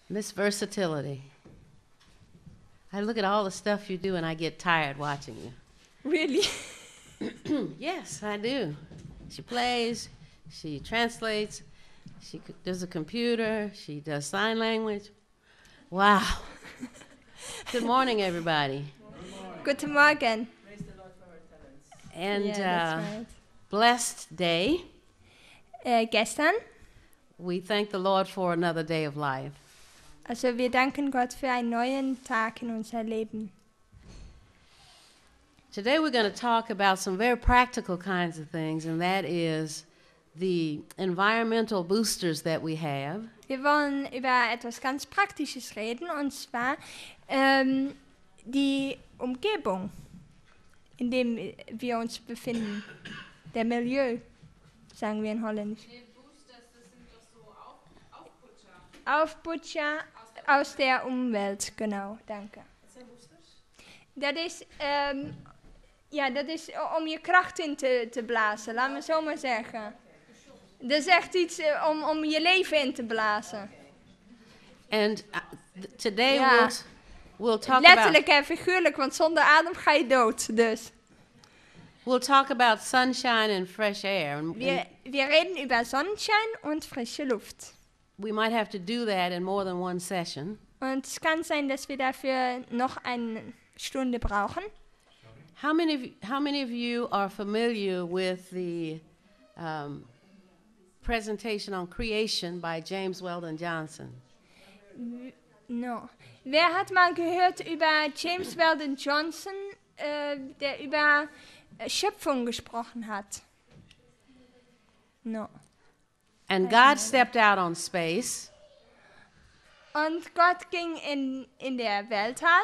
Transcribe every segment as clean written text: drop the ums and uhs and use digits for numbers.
Miss Versatility. I look at all the stuff you do and I get tired watching you. Really? Yes, I do. She plays, she translates, she does a computer, she does sign language. Wow. Good morning, everybody. Guten Morgen. And Yeah, that's right. blessed day. Gestern, We thank the Lord for another day of life. also wir danken Gott für einen neuen Tag in unser Leben. Today we're going to talk about some very practical kinds of things, and that is the environmental boosters that we have. Wir wollen über etwas ganz Praktisches reden, und zwar die Umgebung, in dem wir uns befinden. Der Milieu, sagen wir in Holländisch. Boosters, das sind doch so Aufputscher. Aufputscher aus der Umwelt, genau, danke. Dat is om je kracht in te blazen, laat me zo maar zeggen. Dat is echt iets om je leven in te blazen. And today Ja. we'll talk Letterlijk en figuurlijk, want zonder adem ga je dood. Dus. we'll talk about sunshine and fresh air. And Wir reden über Sonnenschein und frische Luft. we might have to do that in more than one session. Und es kann sein, dass wir dafür noch eine Stunde brauchen. How many of you are familiar with the presentation on creation by James Weldon Johnson? No. Wer hat mal gehört über James Weldon Johnson, der über Schöpfung gesprochen hat? No. And God stepped out on space, Und Gott ging in der Weltall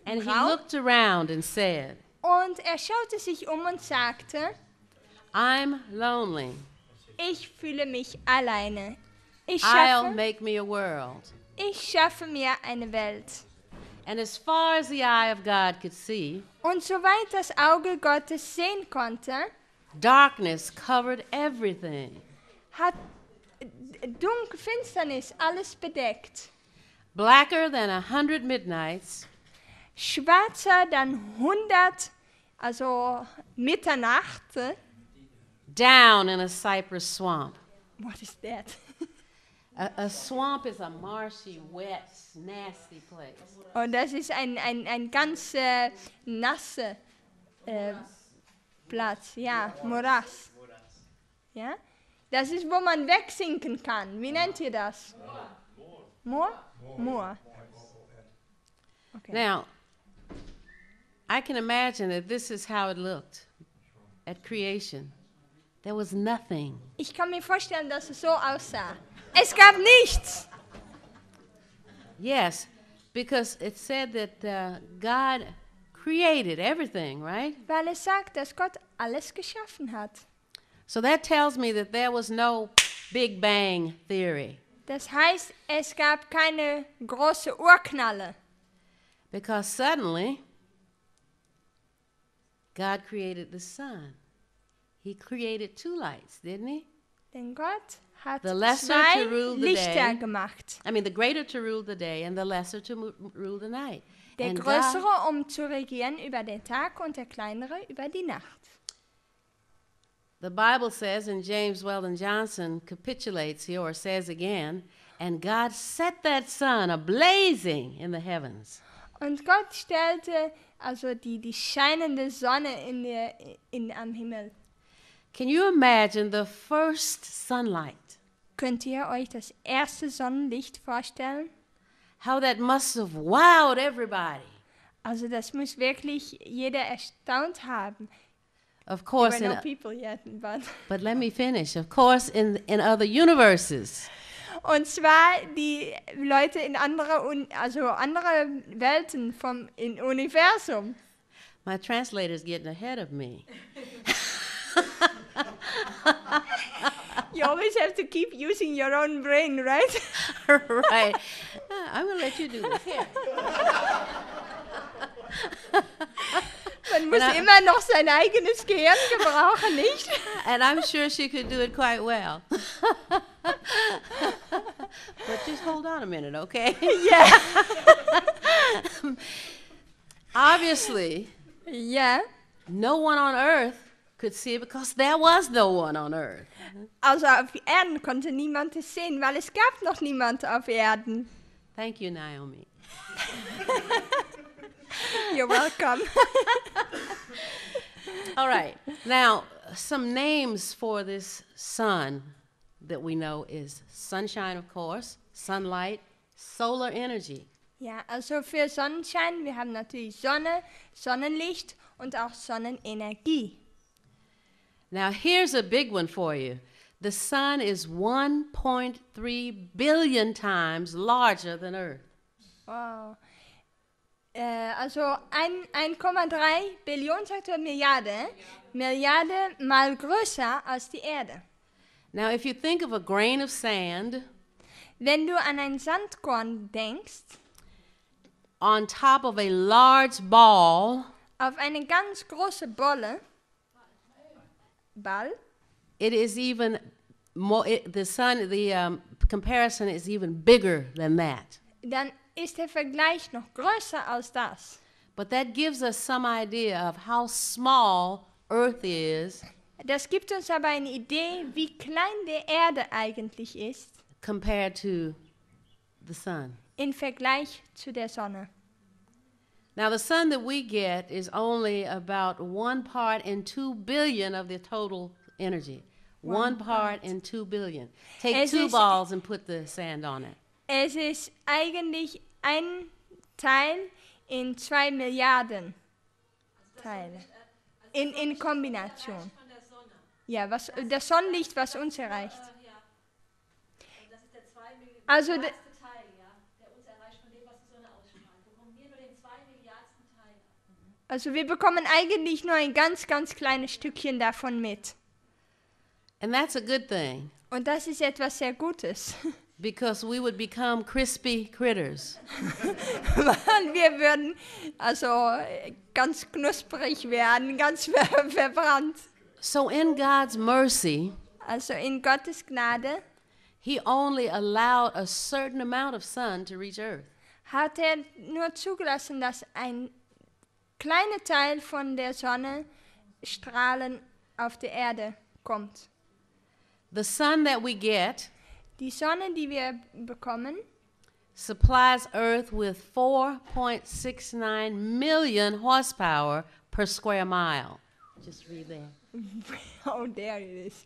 and he Raum. looked around and said, Und er schaute sich um und sagte, I'm lonely. ich fühle mich alleine. Ich I'll make me a world. schaffe mir eine Welt. And as far as the eye of God could see, Und soweit das Auge Gottes sehen konnte, darkness covered everything. hat Finsternis alles bedeckt. Blacker than 100 midnights, Schwarzer dann 100, also Mitternacht. down in a cypress swamp. What is that? A swamp is a marshy, wet, nasty place. Und das ist ein ganz nasser Platz, ja, Morass. Ja? Das ist, wo man wegsinken kann. Wie nennt ihr das? Moor? Moor. Okay. Now, I can imagine that this is how it looked at creation. There was nothing. Ich kann mir vorstellen, dass es so aussah. Es gab nichts. Yes, because it said that God created everything, right? Weil es sagt, dass Gott alles geschaffen hat. So that tells me that there was no Big Bang theory, Das heißt, es gab keine große Urknalle. because suddenly God created the sun. He created two lights, didn't he? Denn Gott hat The lesser zwei to rule the Lichter day. gemacht. I mean, the greater to rule the day and the lesser to rule the night. Der And God, größere, um zu regieren über den Tag, und der kleinere über die Nacht. the Bible says, and James Weldon Johnson capitulates here or says again, and God set that sun a-blazing in the heavens. Und Gott stellte also die scheinende Sonne am Himmel. Can you imagine the first sunlight? Könnt ihr euch das erste Sonnenlicht vorstellen? How that must have wowed everybody. Also das muss wirklich jeder erstaunt haben. Of There course, were no people yet, but let me finish. Of course, in other universes, Und zwar die Leute in andere Welten im Universum. my translator's getting ahead of me. You always have to keep using your own brain, right? Right. I'm going to let you do this. Here. Man muss immer noch sein eigenes Gehirn gebrauchen, nicht? And I'm sure she could do it quite well. But just hold on a minute, okay? Yeah. Obviously, Ja. no one on earth could see it because there was no one on earth. Also auf Erden konnte niemand es sehen, weil es gab noch niemand auf Erden. Thank you, Naomi. You're welcome. All right. Now, some names for this sun that we know is sunshine, of course, sunlight, solar energy. Ja, also für Sonnenschein, wir haben natürlich Sonne, Sonnenlicht und auch Sonnenenergie. Now, here's a big one for you. The sun is 1.3 billion times larger than Earth. Wow. Also 1,3 Billionen, sagt er, Milliarde. Milliarde mal größer als die Erde. Now, if you think of a grain of sand Wenn du an ein Sandkorn denkst, on top of a large ball, auf eine ganz große Ball, it is even more, the comparison is even bigger than that. dann ist der Vergleich noch größer als das. But that gives us some idea of how small Earth is Das gibt uns aber eine Idee, wie klein die Erde eigentlich ist compared to the sun. im Vergleich zu der Sonne. Now, the sun that we get is only about 1 part in 2 billion of the total energy. One part in 2 billion. Take Es two ist- balls and put the sand on it. Es ist eigentlich ein Teil in 2 Milliarden Teile. In Kombination. Ja, was, das Sonnenlicht, was uns erreicht. Das ist der 2 Milliarden Also Teil, ja, der uns erreicht von dem, was die Sonne ausstrahlt. Bekommen wir nur den 2 Milliardsten Teil. Also wir bekommen eigentlich nur ein ganz, ganz kleines Stückchen davon mit. And that's a good thing Und das ist etwas sehr Gutes. because we would become crispy critters. Weil wir würden also ganz knusprig werden, ganz verbrannt. So in God's mercy, Also in Gottes Gnade he only allowed a certain amount of sun to reach Earth. hat er nur zugelassen, dass ein kleiner Teil von der Sonne Strahlen auf die Erde kommt. The sun that we get Die Sonne, die wir bekommen, supplies Earth with 4.69 million horsepower per square mile. Just read there. oh, there it is.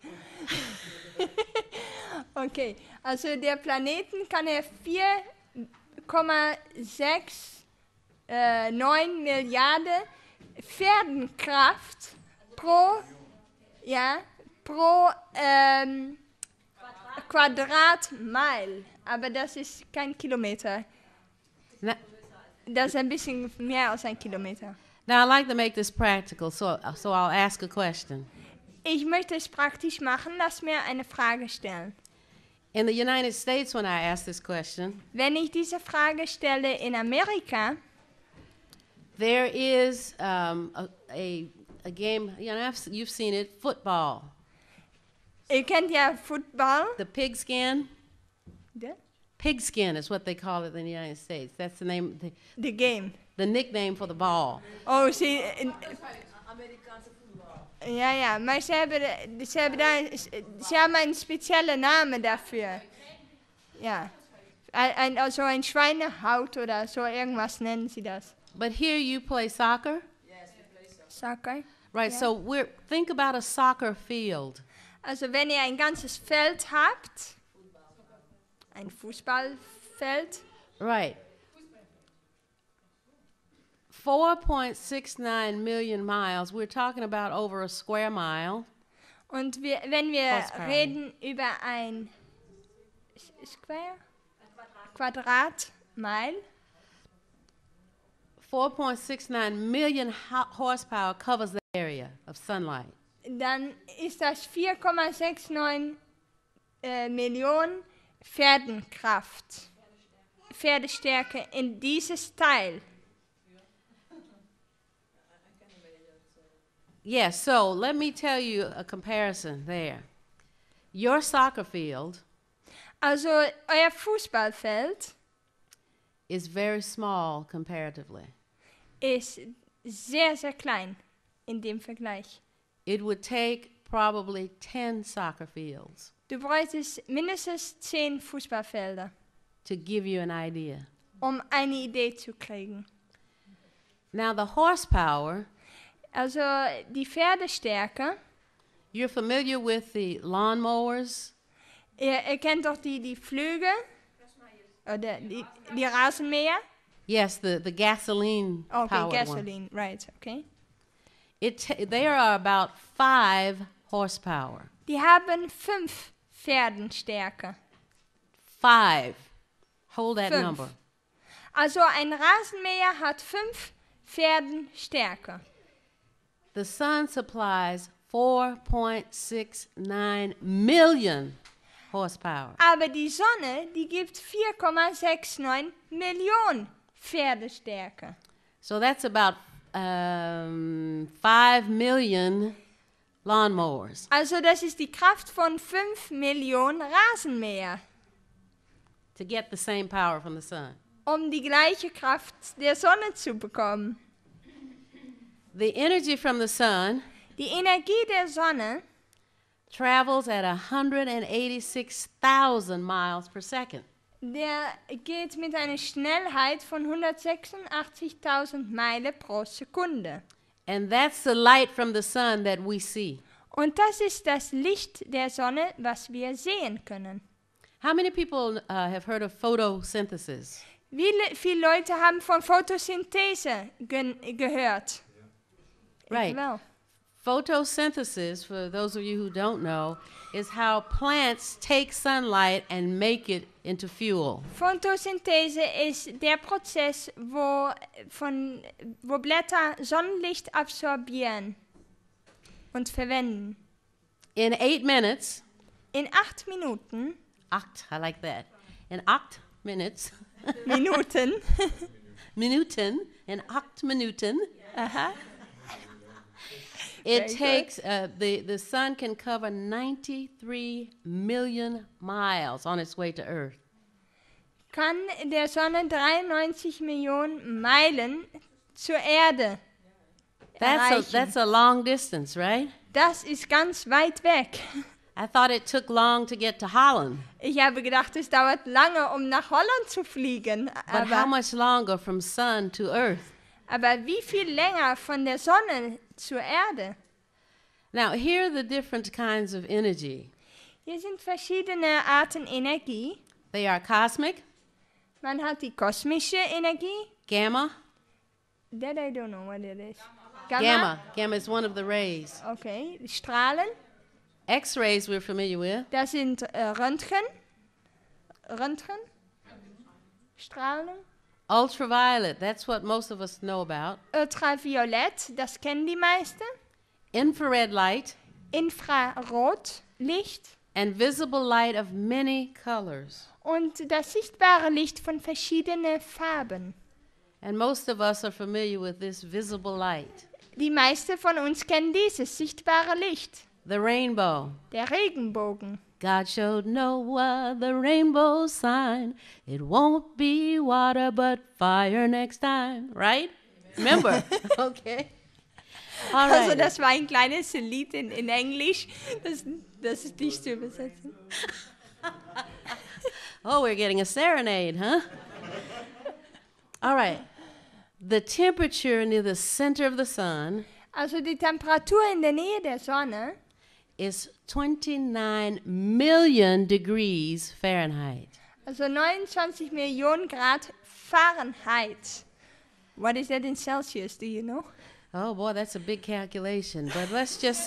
Okay, also der Planeten kann er 4,69 Milliarden Pferdenkraft pro Quadratmeile. Aber das ist kein Kilometer. Now, Das ist ein bisschen mehr als ein Kilometer. now I'd like to make this practical, so I'll ask a question. Ich möchte es praktisch machen, lass mir eine Frage stellen. In the United States, when I ask this question, Wenn ich diese Frage stelle in Amerika, there is a game, you've seen it, football. ihr kennt ja Football. The pigskin. The Pigskin is what they call it in the United States. That's the name, game. the nickname for the ball. Oh, Amerikanische Fußball. ja, maar ze haben einen speziellen Namen dafür. Ja, also ein Schweinehaut oder so irgendwas nennen sie das. But here you play soccer. Soccer. Right, Yeah. so think about a soccer field. Also wenn ihr ein ganzes Feld habt, ein Fußballfeld, Right. 4.69 million miles. We're talking about over a square mile. und wenn wir Horsepower. reden über ein Quadratmeile, 4.69 million horsepower covers the area of sunlight. dann ist das 4,69 Millionen Pferdestärke in dieses Teil. Yes, so let me tell you a comparison there. Your soccer field Also euer Fußballfeld is very small comparatively. ist sehr, sehr klein in dem Vergleich. It would take probably 10 soccer fields Du bräuchtest mindestens 10 Fußballfelder, to give you an idea. um eine Idee zu kriegen. Now, the horsepower, Also die Pferdestärke, you're familiar with the lawnmowers? ihr kennt doch die Flügel, oder die Rasenmäher. Yes, the gasoline Okay, powered one. gasoline, right, okay. They are about 5 horsepower. Die haben 5 Pferdenstärke. 5. Hold that 5. number. Also ein Rasenmäher hat 5 Pferdenstärke. The sun supplies 4.69 million horsepower. Aber die Sonne, die gibt 4,69 Millionen Pferdestärke. So that's about 5 million lawnmowers. Also das ist die Kraft von 5 Millionen Rasenmäher, To get the same power from the sun. um die gleiche Kraft der Sonne zu bekommen. The energy from the sun Die Energie der Sonne travels at 186,000 miles per second. der geht mit einer Schnellheit von 186.000 Meilen pro Sekunde. And that's the light from the sun that we see. Und das ist das Licht der Sonne, was wir sehen können. How many people have heard of photosynthesis? Wie viele Leute haben von Photosynthese gehört? Right. Ich wel. Photosynthesis, for those of you who don't know, is how plants take sunlight and make it into fuel. Photosynthese ist der Prozess, wo Blätter Sonnenlicht absorbieren und verwenden. In 8 minutes, In 8 Minuten, I like that. In 8 minutes, Minuten, in 8 Minuten, aha, it Very takes, the sun can cover 93 million miles on its way to Earth. kann der Sonne 93 Millionen Meilen zur Erde erreichen. That's a long distance, right? Das ist ganz weit weg. I thought it took long to get to Holland, Ich habe gedacht, es dauert lange, um nach Holland zu fliegen. but how much longer from sun to Earth? Aber wie viel länger von der Sonne zur Erde? Now, here are the different kinds of energy. Hier sind verschiedene Arten Energie. They are cosmic, Man hat die kosmische Energie. gamma. That I don't know what it is. Gamma. Gamma is one of the rays. Okay, die Strahlen. X-rays we're familiar with. Das sind Röntgen. Strahlung. Ultraviolet, that's what most of us know about. Ultraviolett, das kennen die meisten. Infrared light Infrarotlicht. and visible light of many colors. Und das sichtbare Licht von verschiedenen Farben. And most of us are familiar with this visible light. Die meisten von uns kennen dieses sichtbare Licht. The rainbow. Der Regenbogen. God showed Noah the rainbow sign. It won't be water but fire next time, right? Remember? Okay. All Also right. das war ein kleines Lied in Englisch. Das ist nicht zu übersetzen. Oh, we're getting a serenade, huh? All right. The temperature near the center of the sun Also die Temperatur in der Nähe der Sonne is 29 million degrees Fahrenheit. Also 29 Millionen Grad Fahrenheit. What is that in Celsius, do you know? Oh boy, that's a big calculation. But let's just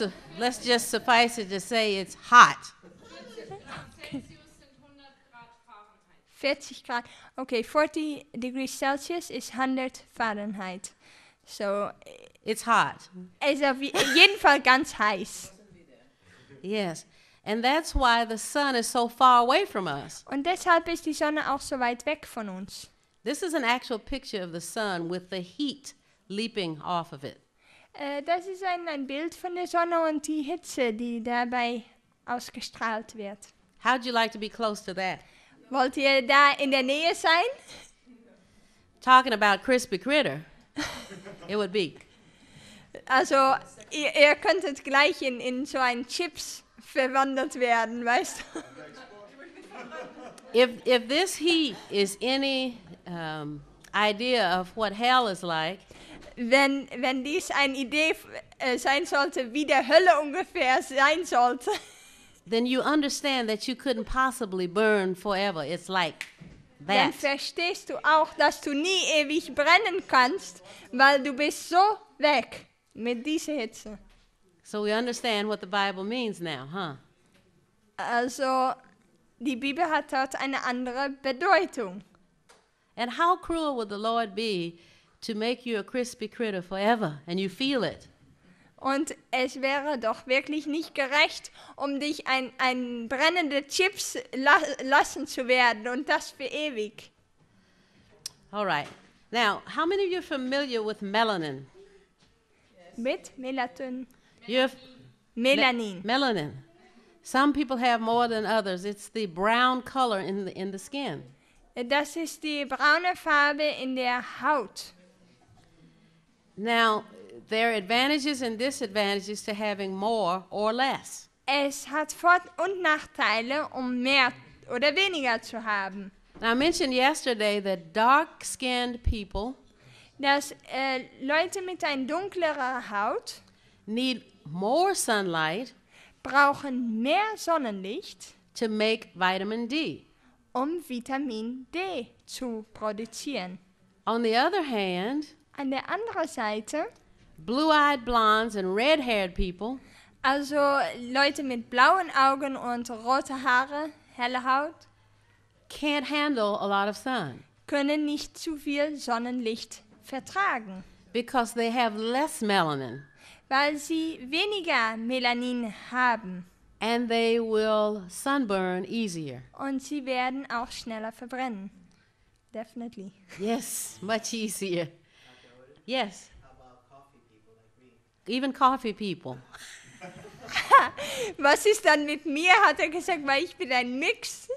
suffice it to say it's hot. Celsius sind 100 Grad Fahrenheit. 40 Grad. Okay, 40 degrees Celsius is 100 Fahrenheit. So, It's hot. ist auf jeden Fall ganz heiß. Yes. And that's why the sun is so far away from us. Und deshalb ist die Sonne auch so weit weg von uns. This is an actual picture of the sun with the heat leaping off of it. Das ist ein Bild von der Sonne und die Hitze, die dabei ausgestrahlt wird. How'd you like to be close to that? Wollt ihr da in der Nähe sein? Talking about crispy critter, it would be. Also, ihr könntet gleich in so ein Chips verwandelt werden, weißt du? If this heat is any idea of what hell is like, Wenn dies eine Idee sein sollte, wie der Hölle ungefähr sein sollte, then you understand that you couldn't possibly burn forever. It's like dann that. verstehst du auch, dass du nie ewig brennen kannst, weil du bist so weg mit dieser Hitze. So we understand what the Bible means now, huh? Also, die Bibel hat dort eine andere Bedeutung. And how cruel would the Lord be to make you a crispy critter forever and you feel it? Und es wäre doch wirklich nicht gerecht, um dich ein brennende Chips lassen zu werden und das für ewig. All right. Now, how many of you are familiar with melanin? Mit Melanin. Melanin. Some people have more than others. It's the brown color in the skin. Das ist die braune Farbe in der Haut. Now, there are advantages and disadvantages to having more or less. Es hat Vor- und Nachteile, um mehr oder weniger zu haben. Now, I mentioned yesterday that dark-skinned people Dass Leute mit einer dunkleren Haut need more sunlight brauchen mehr Sonnenlicht, to make vitamin D. um Vitamin D zu produzieren. On the other hand, An der anderen Seite, blue-eyed blondes and red-haired people also Leute mit blauen Augen und rote Haare, helle Haut, can't handle a lot of sun können nicht zu viel Sonnenlicht vertragen, because they have less melanin weil sie weniger Melanin haben and they will sunburn easier. und sie werden auch schneller verbrennen. Definitely. Yes, much easier. Yes, How about coffee people like me? even coffee people. Was ist dann mit mir, hat er gesagt, weil ich bin ein Mix.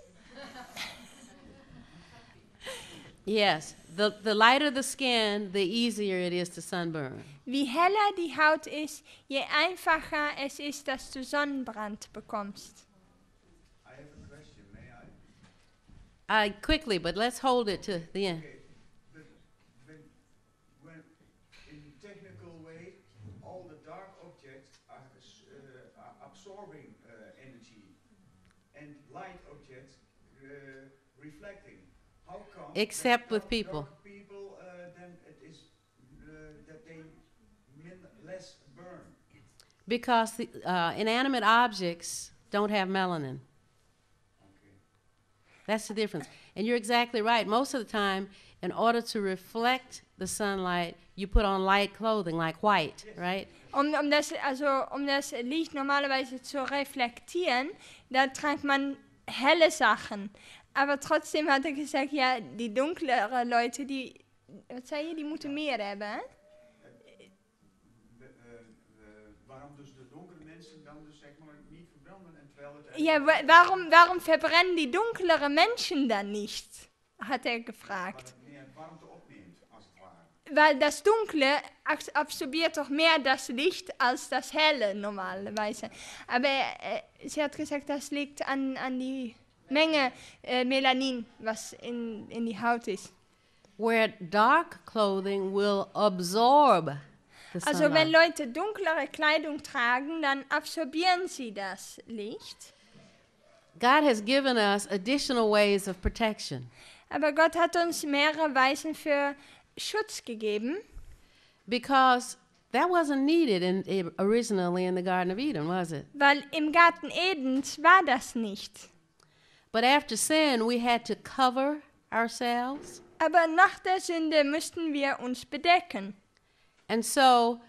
Yes, the lighter the skin, the easier it is to sunburn. Wie heller die Haut ist, je einfacher es ist, dass du Sonnenbrand bekommst. I have a question, may I? Quickly, but let's hold it to the end. Okay, but when in technical way, all the dark objects are absorbing energy, and light objects reflecting. How come? Except that with people. dark people, then it is that they less burn. Because the inanimate objects don't have melanin. Okay. That's the difference. And you're exactly right. Most of the time, in order to reflect the sunlight, you put on light clothing like white, right? Um das Licht normalerweise zu reflektieren, da trägt man helle Sachen. Aber trotzdem hat er gesagt, ja, die dunkleren Leute, wat zei je, die moeten meer hebben, hè? Waarom dus de donkere mensen dan dus zeg maar niet verbranden en terwijl het... Ja, warum verbrennen die dunkleren Menschen dann nicht? Hat er gefragt. meer warmte opneemt, als het ware. Weil das Dunkle absorbiert doch mehr das Licht als das Helle normalerweise. Aber sie hat gesagt, das liegt an die Menge Melanin, was in die Haut ist. Where dark clothing will absorb the Also wenn sunlight. Leute dunklere Kleidung tragen, dann absorbieren sie das Licht. God has given us additional ways of protection Aber Gott hat uns mehrere Weisen für Schutz gegeben, because that wasn't needed originally in the Garden of Eden, was it? weil im Garten Edens war das nicht. But after sin, we had to cover ourselves. Aber nach der Sünde müssten wir uns bedecken. And so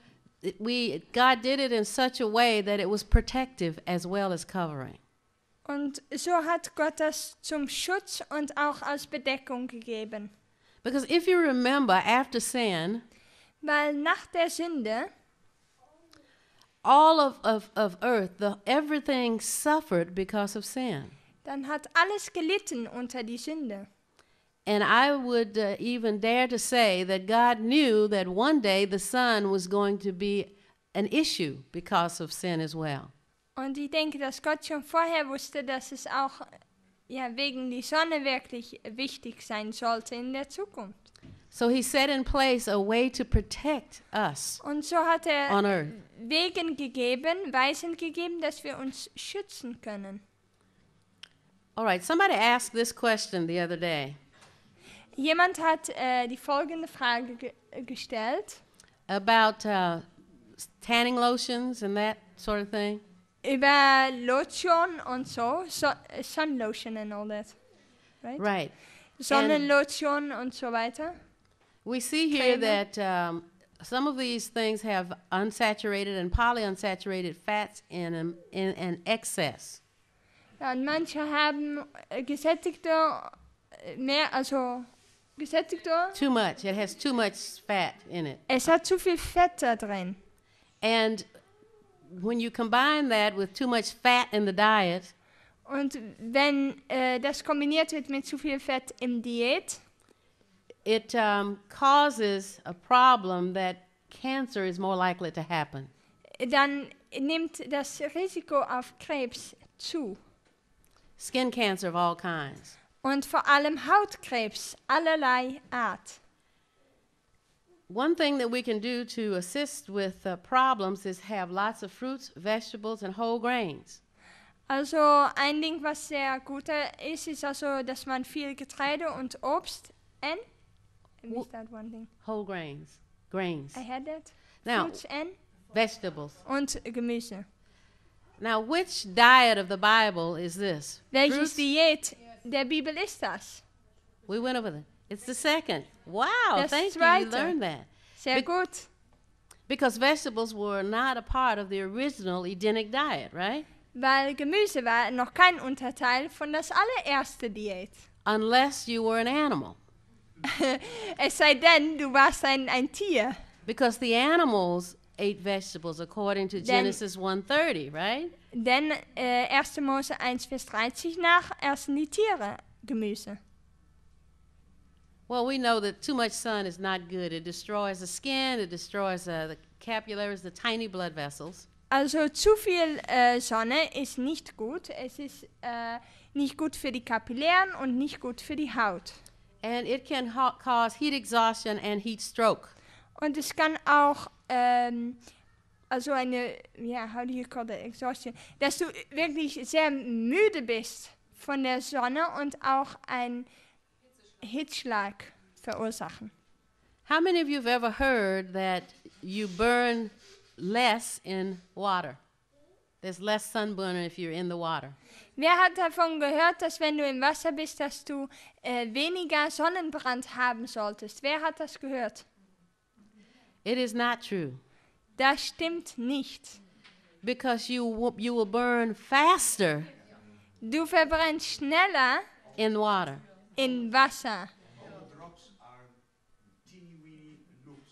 God did it in such a way that it was protective as well as covering. Und so hat Gott das zum Schutz und auch als Bedeckung gegeben. Because if you remember, after sin, Weil nach der Sünde all of earth, everything suffered because of sin. dann hat alles gelitten unter die Sünde. And I would even dare to say that God knew that one day the sun was going to be an issue because of sin as well. Und ich denke, dass Gott schon vorher wusste, dass es auch wegen die Sonne wirklich wichtig sein sollte in der Zukunft. So he set in place a way to protect us Und so hat on earth. Weisen gegeben, dass wir uns schützen können. All right, somebody asked this question the other day Jemand hat die folgende Frage gestellt about tanning lotions and that sort of thing. über Lotion und so, sun lotion and all that, right? Right. Sonnenlotion und so weiter. We see here Creme. that some of these things have unsaturated and polyunsaturated fats in them in excess. Ja, und manche haben gesättigte, gesättigte. Too much. It has too much fat in it. Es hat zu viel Fett da drin. And when you combine that with too much fat in the diet, Und wenn das kombiniert wird mit zu viel Fett im Diät, it causes a problem that cancer is more likely to happen. dann nimmt das Risiko auf Krebs zu. Skin cancer of all kinds. Und vor allem Hautkrebs allerlei Art. One thing that we can do to assist with problems is have lots of fruits, vegetables, and whole grains. Also ein Ding, was sehr gut ist also, dass man viel Getreide und Obst and I missed that one thing. Whole grains. Grains. I had that. Now, Fruits and vegetables. und Gemüse. Now, which diet of the Bible is this? Welches Fruits? Diät der Bibel ist das? We went over that. It's the second. Wow, Das thank you. zweite. You learned that. Sehr gut. Because vegetables were not a part of the original Edenic diet, right? Weil Gemüse war noch kein Unterteil von das allererste Diät. Unless you were an animal. Es sei denn, du warst ein Tier. Because the animals ate vegetables according to Genesis 1:30, right? Denn 1. Mose 1, Vers 30 nach essen die Tiere Gemüse. Well, we know that too much sun is not good. It destroys the skin, it destroys the capillaries, the tiny blood vessels. Also zu viel Sonne ist nicht gut. Es ist nicht gut für die Kapillären und nicht gut für die Haut. And it can cause heat exhaustion and heat stroke. Und es kann auch also eine, how do you call that, exhaustion, dass du wirklich sehr müde bist von der Sonne und auch ein Hitzschlag verursachen. How many of you have ever heard that you burn less in water? There's less sunburn if you're in the water. Wer hat davon gehört, dass wenn du im Wasser bist, dass du weniger Sonnenbrand haben solltest? Wer hat das gehört? It is not true. Das stimmt nicht. Because you will burn faster Du verbrennst schneller in water. in Wasser. All drops are teeny-weeny loops,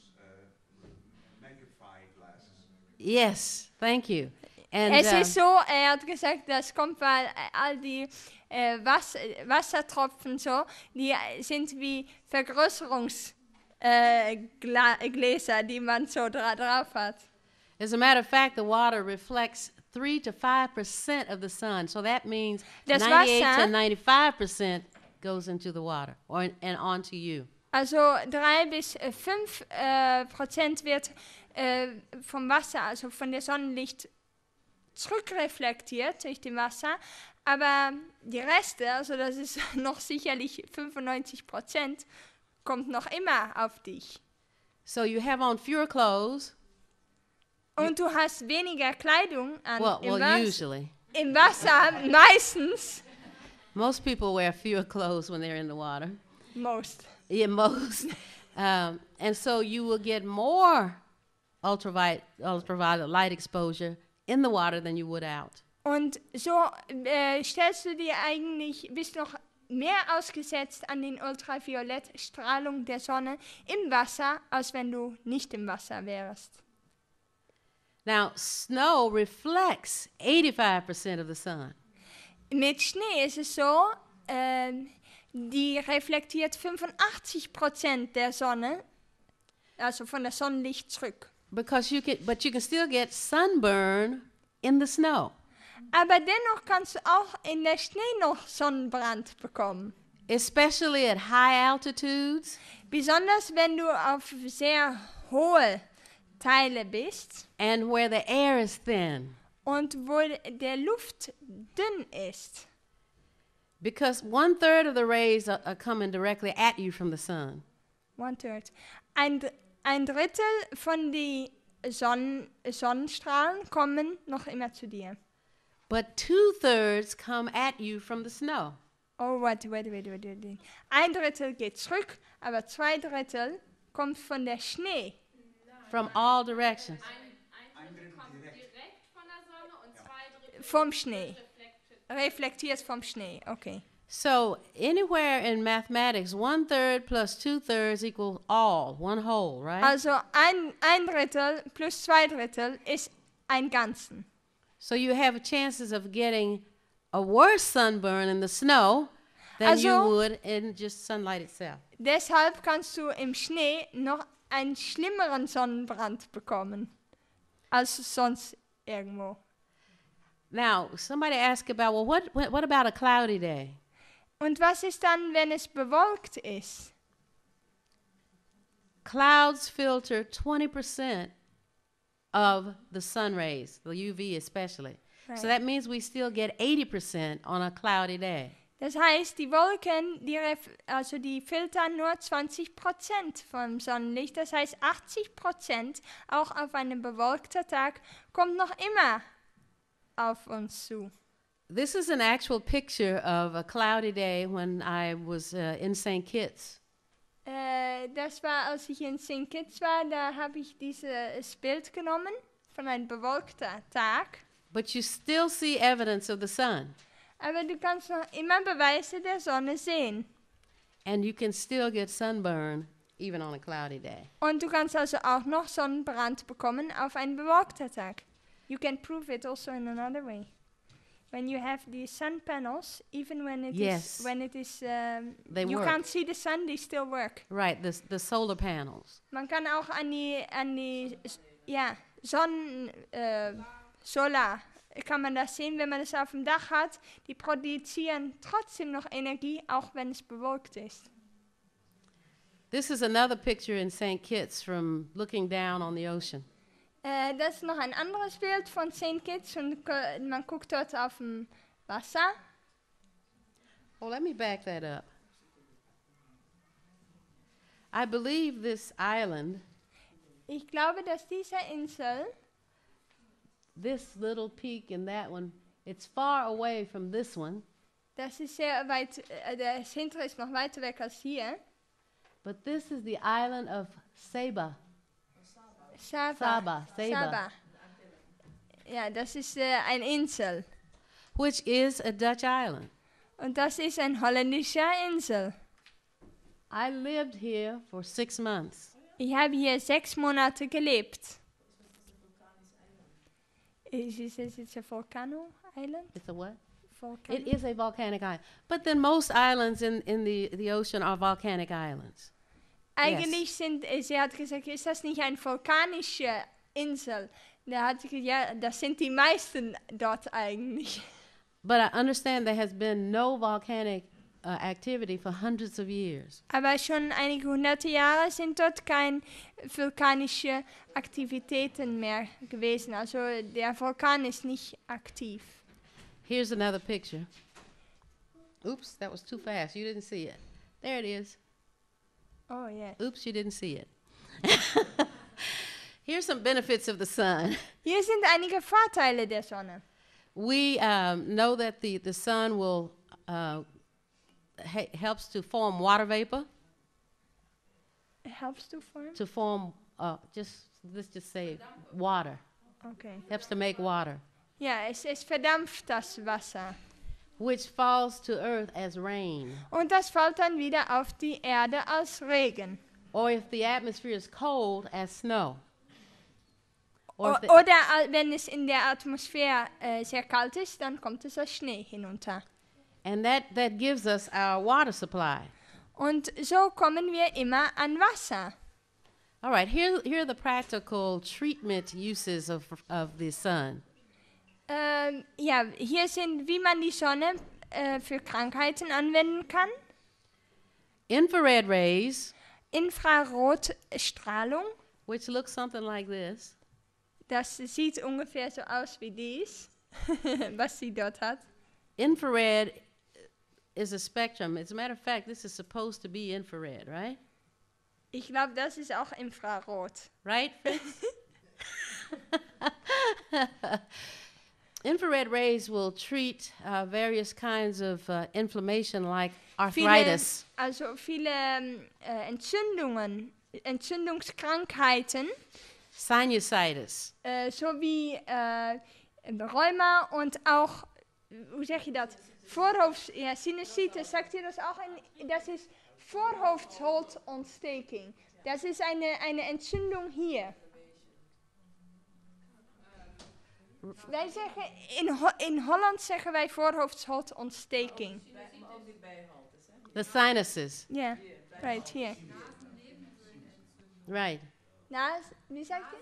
magnifying glasses. Yes, thank you. And Es ist so, hat gesagt, das kommt, weil all die Wassertropfen so, die sind wie Vergrößerungsgläser, die man so drauf hat. as a matter of fact, the water reflects 3 to 5% of the sun. So that means Das 98 Wasser- to 95% goes into the water and onto you. Also 3 bis 5% wird vom Wasser, also von der Sonnenlicht zurückreflektiert durch dem Wasser, aber die Reste, also das ist noch sicherlich 95%, kommt noch immer auf dich. So you have on fewer clothes. Und du hast weniger Kleidung an Well, usually. im Wasser, meistens. Most people wear fewer clothes when they're in the water. Most. Yeah, most. And so you will get more ultraviolet light exposure in the water than you would out. Und so stellst du dir eigentlich, bist noch mehr ausgesetzt an den Ultraviolettstrahlung der Sonne im Wasser, als wenn du nicht im Wasser wärst. Now, snow reflects 85% of the sun. Mit Schnee ist es so, die reflektiert 85% der Sonne, also von der Sonnenlicht zurück. Because but you can still get sunburn in the snow. Aber dennoch kannst du auch in der Schnee noch Sonnenbrand bekommen. Especially at high altitudes Besonders wenn du auf sehr hohe Teile bist and where the air is thin. und wo der Luft dünn ist. Because 1/3 of the rays are coming directly at you from the sun. 1/3. Ein Drittel von den Sonnenstrahlen kommen noch immer zu dir. But 2/3 come at you from the snow. Oh, wait. Ein Drittel geht zurück, aber 2/3 kommt von der Schnee. From all directions. Ein Drittel kommt direkt von der Sonne und 2/3 Vom Schnee. Reflektiert vom Schnee, okay. So anywhere in mathematics, 1/3 plus 2/3 equal all, one whole, right? Also ein Drittel plus 2/3 ist ein Ganzen. So you have chances of getting a worse sunburn in the snow than you Also- would in just sunlight itself. Deshalb kannst du im Schnee noch einen schlimmeren Sonnenbrand bekommen als sonst irgendwo. Now, somebody asked about, well, what about a cloudy day? Und was ist dann, wenn es bewölkt ist? Clouds filter 20% of the sun rays, the UV especially. Right. So that means we still get 80% on a cloudy day. Das heißt, die Wolken, die filtern nur 20% vom Sonnenlicht. Das heißt, 80% auch auf einem bewölkten Tag kommt noch immer auf uns zu. This is an actual picture of a cloudy day when I was in St. Kitts. Das war, als ich in St. Kitts war, da habe ich dieses Bild genommen von einem bewölkten Tag. But you still see evidence of the sun. Aber du kannst noch immer Beweise der Sonne sehen. And you can still get sunburn even on a cloudy day. Und du kannst also auch noch Sonnenbrand bekommen auf einen bewölkten Tag. You can prove it also in another way. When you have the sun panels, even when it Yes. is, They you work. can't see the sun, they still work. Right, the solar panels. Man kann auch an die Solar, kann man das sehen, wenn man das auf dem Dach hat. Die produzieren trotzdem noch Energie, auch wenn es bewölkt ist. This is another picture in St. Kitts from looking down on the ocean. Das ist noch ein anderes Bild von St. Kitts und man guckt dort auf dem Wasser. Oh, let me back that up. I believe this island, Ich glaube, dass diese Insel, this little peak and that one, it's far away from this one, das ist sehr weit, das hintere ist noch weiter weg als hier. but this is the island of Saba. Saba. Saba. Ja, das ist eine Insel. Which is a Dutch island. Und das ist eine holländische Insel. I lived here for 6 months. Ich habe hier 6 Monate gelebt. Is it a volcano island? It's a what? Volcano? It is a volcanic island. But then most islands in the ocean are volcanic islands. Eigentlich sie hat gesagt, ist das nicht eine vulkanische Insel? Da hat sie gesagt, ja, das sind die meisten dort eigentlich. But I understand there has been no volcanic activity for hundreds of years. Aber schon einige hunderte Jahre sind dort keine vulkanische Aktivitäten mehr gewesen. Also der Vulkan ist nicht aktiv. Here's another picture. Oops, that was too fast. You didn't see it. There it is. Oh yeah. Oops, you didn't see it. Here's some benefits of the sun. Hier sind einige Vorteile der Sonne. We know that the sun will helps to form water vapor. Helps to form? To form let's just say water. Okay. Helps to make water, Ja, es verdampft das Wasser. which falls to earth as rain. Und das fällt dann wieder auf die Erde als Regen. Or if the atmosphere is cold, as snow. Or if the- Oder wenn es in der Atmosphäre sehr kalt ist, dann kommt es als Schnee hinunter. and that gives us our water supply. Und so kommen wir immer an Wasser. All right, here are the practical treatment uses of the sun. Ja, hier sind, wie man die Sonne für Krankheiten anwenden kann. Infrared rays, Infrarotstrahlung, which looks something like this. das sieht ungefähr so aus wie dies, was sie dort hat. Infrared is a spectrum. As a matter of fact, this is supposed to be infrared, right? Ich glaube, das ist auch Infrarot. Right, Fritz? Infrared rays will treat various kinds of inflammation like arthritis. Viele Entzündungskrankheiten, Sinusitis, sowie Rheuma und auch, hoe zeg je dat? Sinusitis, sagt ihr das auch? Das ist Voorhoofdsholtontsteking. Das ist eine Entzündung hier. Wij zeggen, in Holland zeggen wij voorhoofdsholtontsteking. the sinuses, Ja, right here. right. Wie sagt ihr?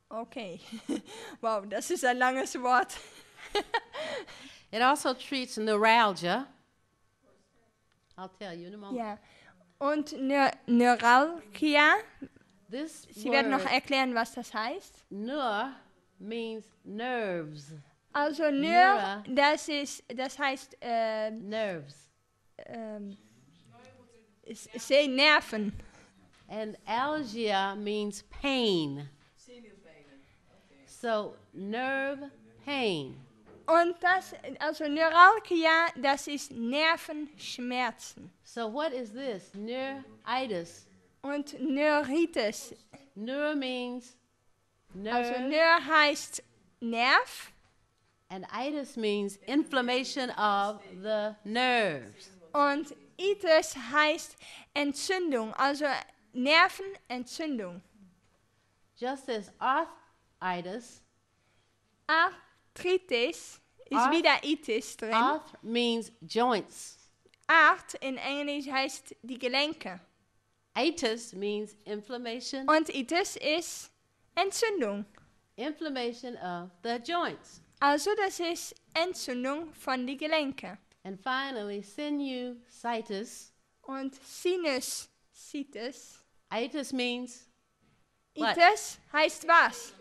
Okay. Wow, das ist ein langes Wort. It also treats neuralgia. I'll tell you in a moment. Ja. Und Neuralgia. This Sie werden noch word, erklären, was das heißt. neur, means nerves. Also Neura. das heißt Nerves. Nerven. And algia means pain. So, nerve pain. Und Neuralgia, das ist Nervenschmerzen. So, what is this? Neuritis. Und Neuritis. Neur means Also nerve, Neur heißt Nerv and itis means inflammation of the nerves. und Itis heißt Entzündung, also Nervenentzündung. Just as arthritis, Arthritis ist Arth- wieder Itis drin. arth means joints. Arth in Englisch heißt die Gelenke. Itis means inflammation, Und Itis ist Entzündung. inflammation of the joints. Also das ist Entzündung von die Gelenke. And finally, sinusitis. Und Sinusitis. Itis means what? Itis heißt was?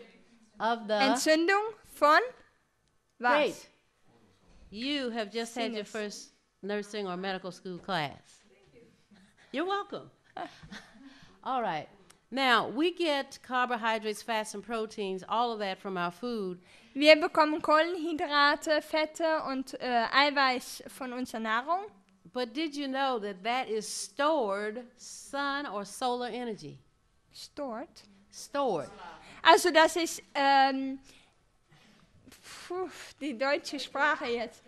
Of the Entzündung von was? Great. You have just had your Sinus. first nursing or medical school class. You're welcome. All right. Now, we get carbohydrates, fats, and proteins, all of that from our food. Wir bekommen Kohlenhydrate, Fette und Eiweiß von unserer Nahrung. But did you know that is stored sun or solar energy? Stored. Stored. Also das ist die deutsche Sprache jetzt.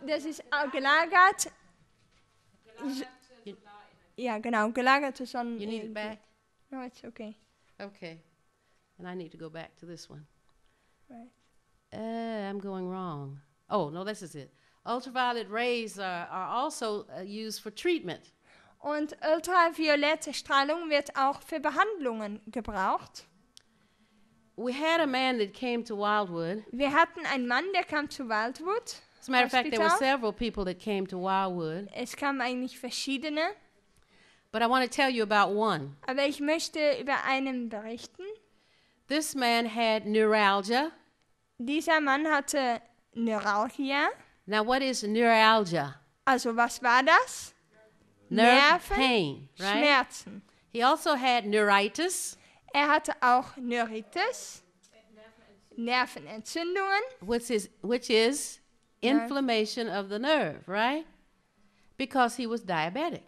Das ist gelagert. Ja, genau, gelagerte Sonnen. You need it back? No, it's okay. Okay. And I need to go back to this one. Right. I'm going wrong. Oh, no, this is it. Ultraviolet rays are also used for treatment. Und ultraviolette Strahlung wird auch für Behandlungen gebraucht. We had a man that came to Wildwood. Wir hatten einen Mann, der kam zu Wildwood. As a matter of fact, there were Hospital. several people that came to Wildwood. Es kamen eigentlich verschiedene, But I want to tell you about one. aber ich möchte über einen berichten. This man had neuralgia. Dieser Mann hatte Neuralgia. Now, what is neuralgia? Also was war das? Nerve pain, right? Schmerzen. He also had neuritis, Hatte auch Neuritis, Nervenentzündungen, which is inflammation of the nerve, right? Because he was diabetic.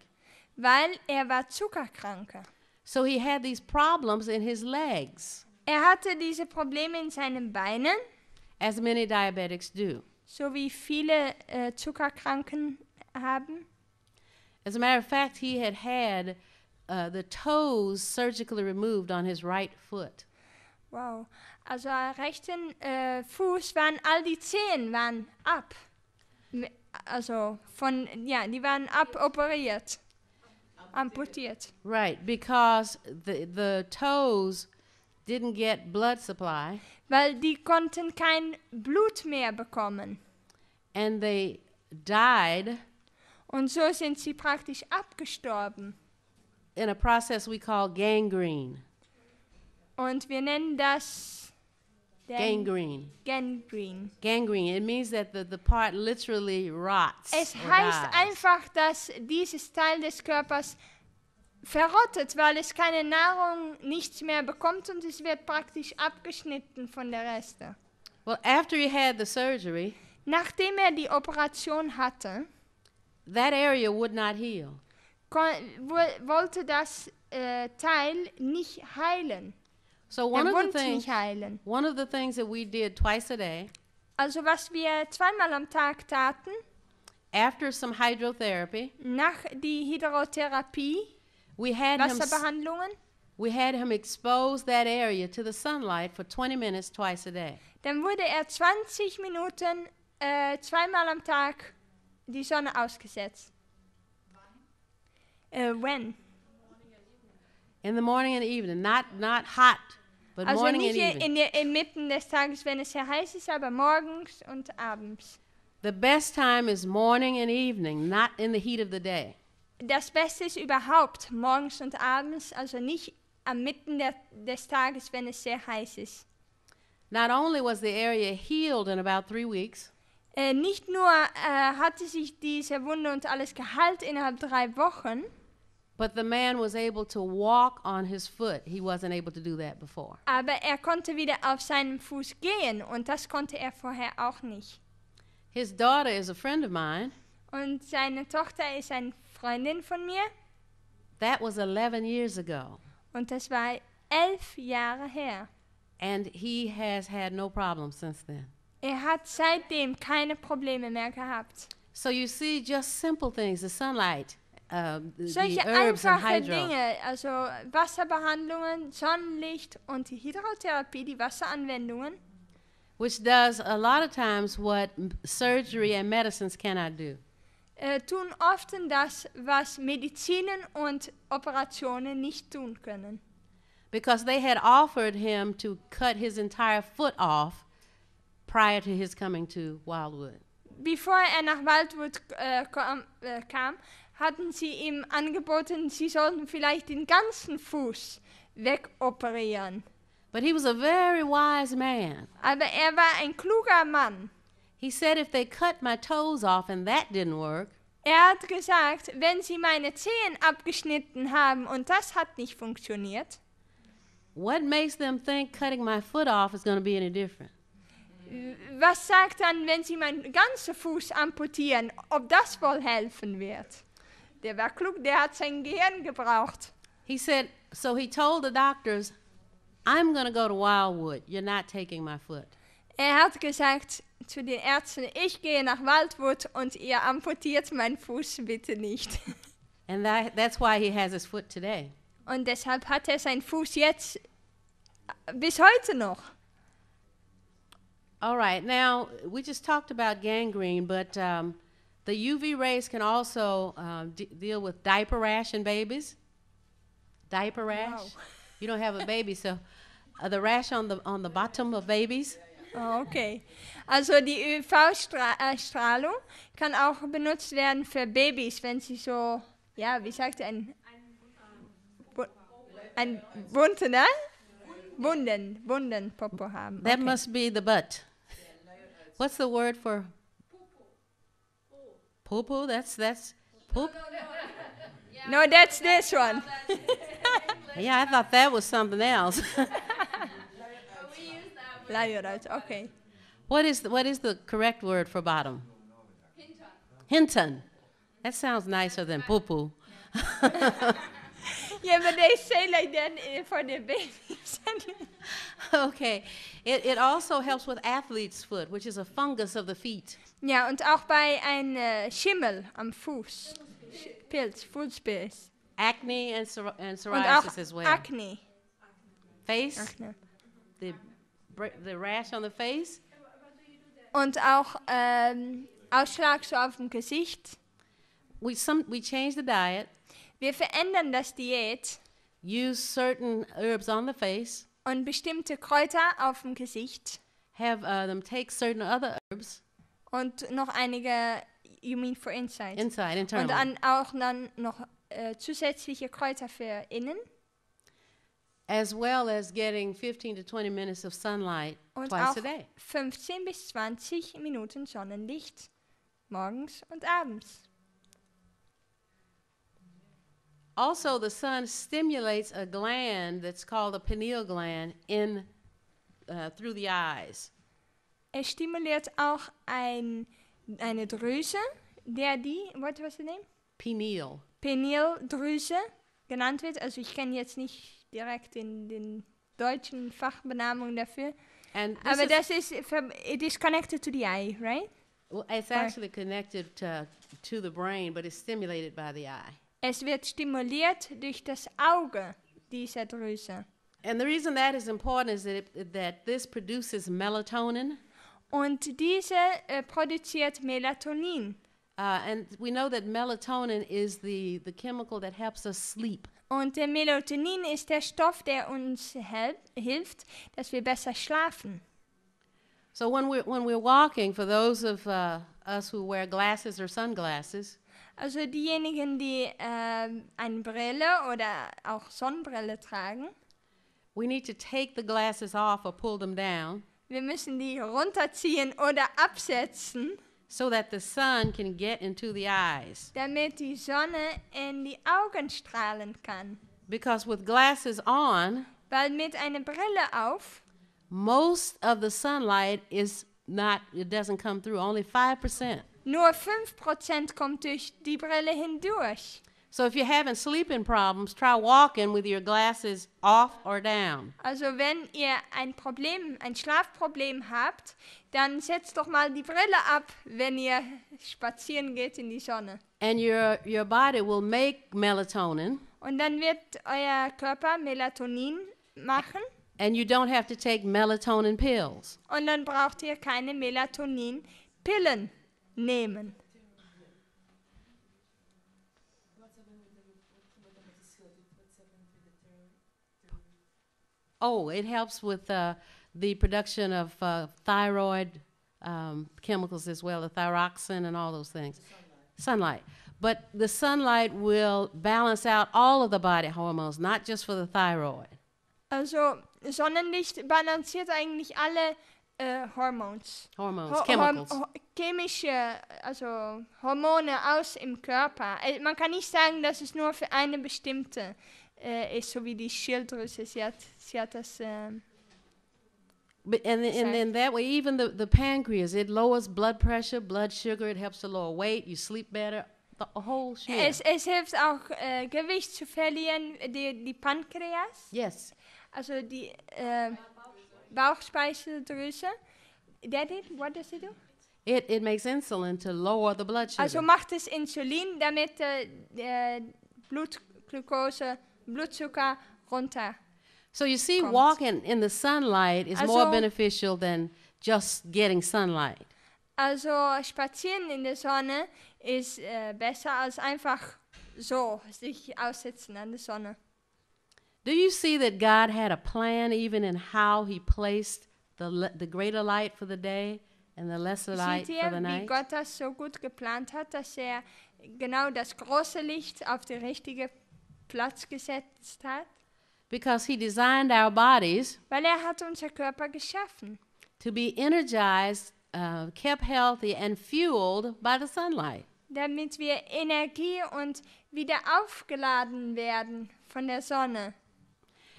weil war Zuckerkranker. So he had these problems in his legs, Hatte diese Probleme in seinen Beinen, as many diabetics do. so wie viele Zuckerkranken haben. As a matter of fact, he had the toes surgically removed on his right foot. Wow. Also am rechten Fuß waren all die Zehen waren ab. Also die waren aboperiert. Amputiert. Right, because the toes didn't get blood supply. Weil die konnten kein Blut mehr bekommen. And they died Und so sind sie praktisch abgestorben. in a process we call gangrene. Und wir nennen das Gangrene. Gangrene. Gangrene. It means that the part literally rots. Es or heißt dies. einfach, dass dieses Teil des Körpers verrottet, weil es keine Nahrung, nichts mehr bekommt und es wird praktisch abgeschnitten von der Reste. Well, after he had the surgery, Nachdem die Operation hatte, that area would not heal. wollte das Teil nicht heilen. So Der Wund nicht heilen. one of the things that we did twice a day, Also was wir zweimal am Tag taten, after some hydrotherapy, nach die Hydrotherapie, we had him expose that area to the sunlight for 20 minutes twice a day. dann wurde 20 Minuten zweimal am Tag die Sonne ausgesetzt. When? In the morning and evening, not hot, but Also morning nicht and evening. inmitten des Tages, wenn es sehr heiß ist, aber morgens und abends. The best time is morning and evening, not in the heat of the day. Das Beste ist überhaupt morgens und abends, also nicht am Mitten des Tages, wenn es sehr heiß ist. Not only was the area healed in about 3 weeks, Nicht nur hatte sich diese Wunde und alles geheilt innerhalb 3 Wochen, but the man was able to walk on his foot. He wasn't able to do that before. aber er konnte wieder auf seinem Fuß gehen und das konnte er vorher auch nicht. His daughter is a friend of mine. Und seine Tochter ist eine Freundin von mir That was 11 years ago. und das war 11 Jahre her. And he has had no problems since then. Er hat seitdem keine Probleme mehr gehabt. So you see, just simple things, the sunlight, the Solche herbs and einfache hydro. Dinge, also Wasserbehandlungen, Sonnenlicht und die Hydrotherapie, die Wasseranwendungen, Which does a lot of times what surgery and medicines cannot do. tun oft das, was Medizinen und Operationen nicht tun können. Because they had offered him to cut his entire foot off prior to his coming to Wildwood. Bevor er nach Wildwood kam, hatten sie ihm angeboten, sie sollten vielleicht den ganzen Fuß wegoperieren. But he was a very wise man. Aber er war ein kluger Mann. He said if they cut my toes off and that didn't work, Er hat gesagt, wenn sie meine Zehen abgeschnitten haben und das hat nicht funktioniert, what makes them think cutting my foot off is going to be any different? was sagt dann, wenn sie meinen ganzen Fuß amputieren, ob das wohl helfen wird? Der war klug, der hat sein Gehirn gebraucht. He said, so he told the doctors, I'm going to go to Wildwood. You're not taking my foot. Er hat gesagt zu den Ärzten, ich gehe nach Wildwood und ihr amputiert meinen Fuß bitte nicht. And that's why he has his foot today. Und deshalb hat er seinen Fuß jetzt bis heute noch. All right, now we just talked about gangrene, but the UV rays can also deal with diaper rash in babies. Diaper rash. Wow. You don't have a baby, so the rash on the bottom of babies. Oh, okay. Also die UV-Strahlung kann auch benutzt werden für Babys, wenn sie so, ja, wie sagt er, ein Wunden, ne? Wunden-Popo haben. That Okay. must be the butt. What's the word for poo-poo? That's poop. No, that's this one. Yeah, I thought that was something else. Luieruit, okay. What is the correct word for bottom? Hinton. That sounds nicer than poo-poo. Yeah, but they say like that for the babies. Okay. It also helps with athlete's foot, which is a fungus of the feet. Ja, und auch bei einem Schimmel am Fuß. Pilz, Fußpilz. acne and Und psoriasis auch as well. Akne. Face, Akne. the rash on the face. Und auch Ausschlag so auf dem Gesicht. We change the diet, Wir verändern das Diät use certain herbs on the face, und bestimmte Kräuter auf dem Gesicht. have them take certain other herbs Und noch einige, you mean for inside. inside, Und internally, auch dann noch zusätzliche Kräuter für innen. as well as getting 15 to 20 minutes of sunlight Und twice auch a day. 15 bis 20 Minuten Sonnenlicht morgens und abends. Also, the sun stimulates a gland that's called the pineal gland through the eyes. Es stimuliert auch eine Drüse, what was the name? Pineal. Pinealdrüse genannt wird. Also ich kenne jetzt nicht direkt den deutschen Fachbenamung dafür. And Aber it is connected to the eye, right? well, it's actually connected to the brain, but it's stimulated by the eye. Es wird stimuliert durch das Auge dieser Drüse. And the reason that is important is that this produces melatonin. Und diese produziert Melatonin. And we know that melatonin is the chemical that helps us sleep. Und der Melatonin ist der Stoff, der uns hilft, dass wir besser schlafen. So when we're walking, for those of us who wear glasses or sunglasses, Also diejenigen, die eine Brille oder auch Sonnenbrille tragen, we need to take the glasses off or pull them down wir müssen die runterziehen oder absetzen, so that the sun can get into the eyes. damit die Sonne in die Augen strahlen kann. Because with glasses on, Weil mit einer Brille auf, most of the sunlight doesn't come through, only 5%. nur 5% kommt durch die Brille hindurch. So if you're having sleeping problems, try walking with your glasses off or down. Also wenn ihr ein Schlafproblem habt, dann setzt doch mal die Brille ab, wenn ihr spazieren geht in die Sonne. And your body will make melatonin, Und dann wird euer Körper Melatonin machen and you don't have to take melatonin pills. und dann braucht ihr keine Melatonin-Pillen nehmen. Oh, it helps with the production of thyroid chemicals as well, the thyroxine and all those things. Sunlight. But the sunlight will balance out all of the body hormones, not just for the thyroid. Also Sonnenlicht balanciert eigentlich alle Hormones. Chemicals. Chemische, also Hormone aus im Körper. Man kann nicht sagen, dass es nur für eine bestimmte ist, so wie die Schilddrüse. Sie hat das... But and in that way, even the pancreas, it lowers blood pressure, blood sugar, it helps to lower weight, you sleep better, the whole shit. Es hilft auch, Gewicht zu verlieren, die Pankreas, Yes. also die Bauchspeicheldrüse. What does it do? It makes insulin to lower the blood sugar. Also macht es Insulin, damit Blutzucker runter. So you see, Kommt. walking in the sunlight is more Also- beneficial than just getting sunlight. Also spazieren in der Sonne ist besser als einfach so sich aussetzen an der Sonne. Do you see that God had a plan even in how he placed the greater light for the day and the lesser light Seht for ihr, the wie night? Gott das so gut geplant hat, dass er genau das große Licht auf den richtigen Platz gesetzt hat? Because he designed our bodies Weil er hat unser Körper geschaffen, to be energized, kept healthy, and fueled by the sunlight. damit wir Energie und wieder aufgeladen werden von der Sonne.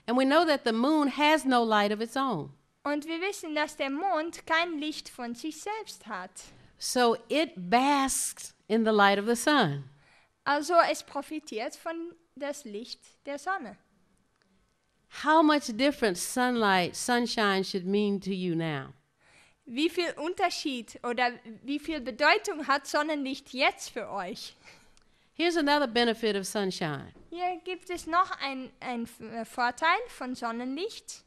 And we know that the moon has no light of its own. Und wir wissen, dass der Mond kein Licht von sich selbst hat. So it basks in the light of the sun. Also es profitiert von das Licht der Sonne. How much different sunshine should mean to you now? Wie viel Unterschied oder wie viel Bedeutung hat Sonnenlicht jetzt für euch? Here's another benefit of sunshine. Hier gibt es noch ein Vorteil von Sonnenlicht.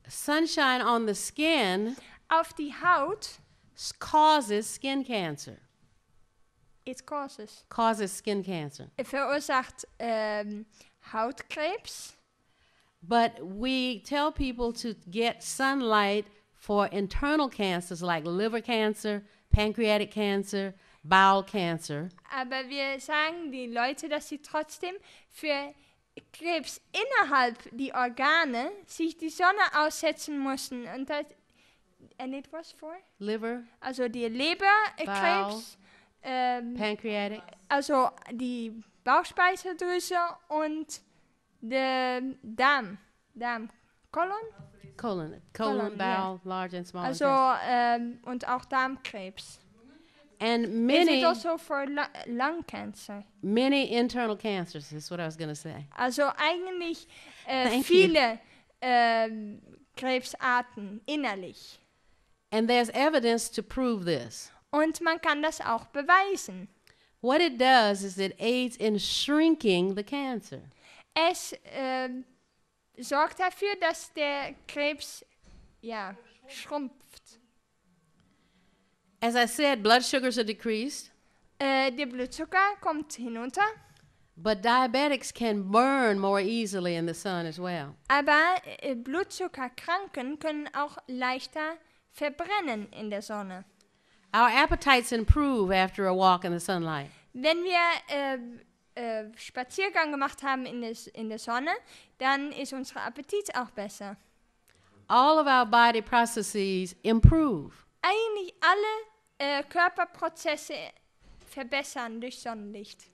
Sunshine on the skin Auf die Haut, causes skin cancer. it causes, Causes skin cancer. verursacht Hautkrebs. But we tell people to get sunlight for internal cancers like liver cancer, pancreatic cancer, bowel cancer. Aber wir sagen die Leute, dass sie trotzdem für Krebs innerhalb die Organe sich die Sonne aussetzen müssen. Und das, and it was for? Liver, Also die Leberkrebs, pancreatic, also die Bauchspeicheldrüse und der Darm, Kolon, colon, Colon, bowel, large and small also intestine. und auch Darmkrebs. And Is many, it also for lung cancer? many internal cancers is what I was going to say. Also eigentlich Thank viele Krebsarten innerlich. And there's evidence to prove this. Und man kann das auch beweisen. What it does is it aids in shrinking the cancer. Es sorgt dafür, dass der Krebs schrumpft. As I said, blood sugars are decreased, Der Blutzucker kommt hinunter, but diabetics can burn more easily in the sun as well. aber Blutzuckerkranken können auch leichter verbrennen in der Sonne. Our appetites improve after a walk in the sunlight. Wenn wir Spaziergang gemacht haben in der Sonne, dann ist unser Appetit auch besser. All of our body processes improve. Eigentlich alle Körperprozesse verbessern durch Sonnenlicht.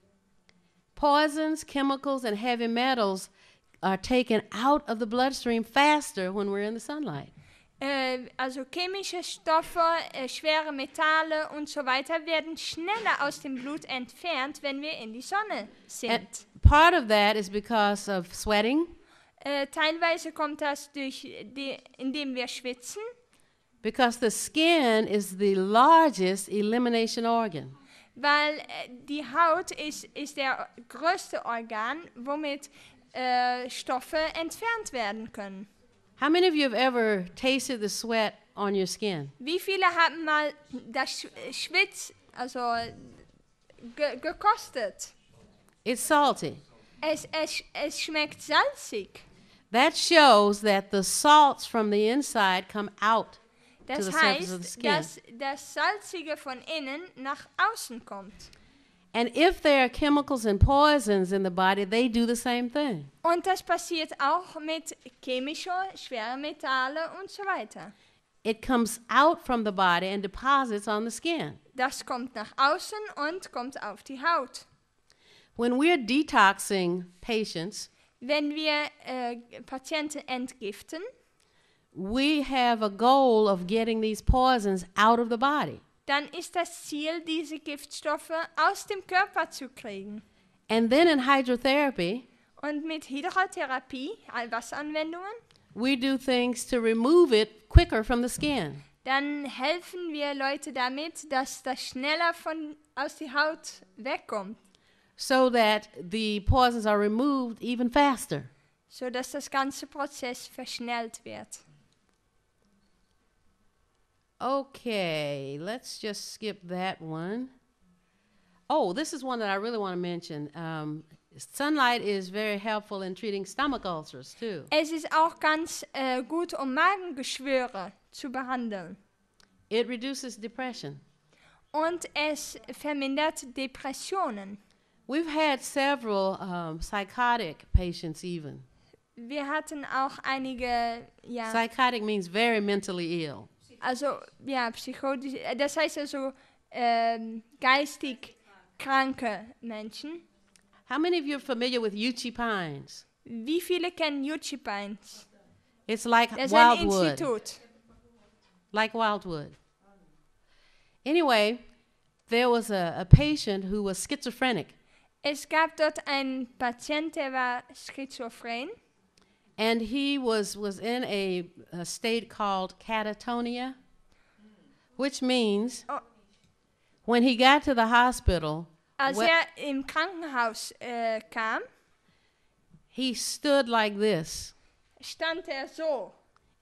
Poisons, chemicals, and heavy metals are taken out of the bloodstream faster when we're in the sunlight. Also chemische Stoffe, schwere Metalle und so weiter werden schneller aus dem Blut entfernt, wenn wir in die Sonne sind. And part of that is because of sweating, Teilweise kommt das indem wir schwitzen, because the skin is the largest elimination organ. weil die Haut ist der größte Organ, womit Stoffe entfernt werden können. How many of you have ever tasted the sweat on your skin? Wie viele haben mal das Schwitz, also gekostet? It's salty. Es schmeckt salzig. That shows that the salts from the inside come out to Das the surface of the heißt, skin. dass das Salzige von innen nach außen kommt. And if there are chemicals and poisons in the body, they do the same thing. Und das passiert auch mit chemischen, schweren Metalle und so weiter. It comes out from the body and deposits on the skin. Das kommt nach außen und kommt auf die Haut. When we're detoxing patients, Wenn wir Patienten entgiften, we have a goal of getting these poisons out of the body. dann ist das Ziel, diese Giftstoffe aus dem Körper zu kriegen. And then in hydrotherapy, Und mit Hydrotherapie, Wasseranwendungen, we do things to remove it quicker from the skin. dann helfen wir Leute damit, dass das schneller aus der Haut wegkommt, So that the poisons are removed even faster. sodass das ganze Prozess verschnellt wird. Okay, let's just skip that one. Oh, this is one that I really want to mention. Sunlight is very helpful in treating stomach ulcers too. Es ist auch ganz gut, um Magengeschwüre zu behandeln. It reduces depression. Und es vermindert Depressionen. We've had several psychotic patients even. Wir hatten auch einige, Psychotic means very mentally ill. also psychotisch, das heißt also geistig kranke Menschen. How many of you are familiar with Yuchi pines? Wie viele kennen Yuchi Pines? It's like Das ist ein wildwood. Institut. Like wildwood. Anyway, there was a patient who was schizophrenic. Es gab dort einen Patient, der war schizophren. And he was in a state called catatonia, which means when he got to the hospital, Als Well- im Krankenhaus kam, he stood like this. stand so.